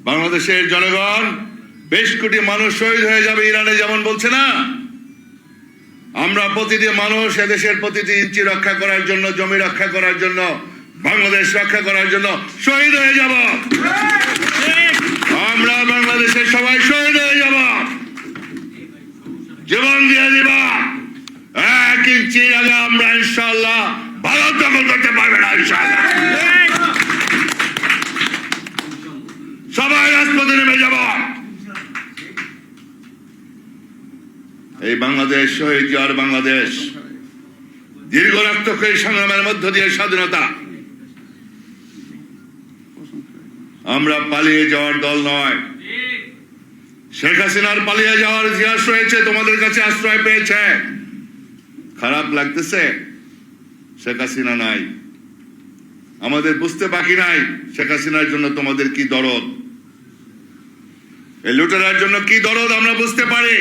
বাংলাদেশের জনগণ, বেশ কোটি মানুষ শহীদ হয়ে যাবে ইরানে, যেমন বলছে না, আমরা প্রতিটি মানুষ এদেশের প্রতিটি ইঞ্চি রক্ষা করার জন্য, জমি রক্ষা করার জন্য, বাংলাদেশ রক্ষা করার জন্য শহীদ হয়ে যাব। আমরা বাংলাদেশের সবাই শহীদ হয়ে যাব, জীবন দিয়ে দিব। 1 ইঞ্চি আগে আমরা ইনশাআল্লাহ ভারত দখল করতে পারবে না। ইনশাআল্লাহ সবাই রাজপথে নেমে যাব। এই বাংলাদেশ শহীদ জিয়ার বাংলাদেশ, দীর্ঘ রক্তক্ষয়ী সংগ্রামের মধ্য দিয়ে স্বাধীনতা। আমরা পালিয়ে যাওয়ার দল নয়। শেখ হাসিনার পালিয়ে যাওয়ার ইতিহাস রয়েছে, তোমাদের কাছে আশ্রয় পেয়েছে। খারাপ লাগতেছে, শেখ হাসিনা নাই। আমাদের বুঝতে বাকি নাই শেখ হাসিনার জন্য তোমাদের কি দরদ, এই লুটেরার জন্য কি দরদ আমরা বুঝতে পারি।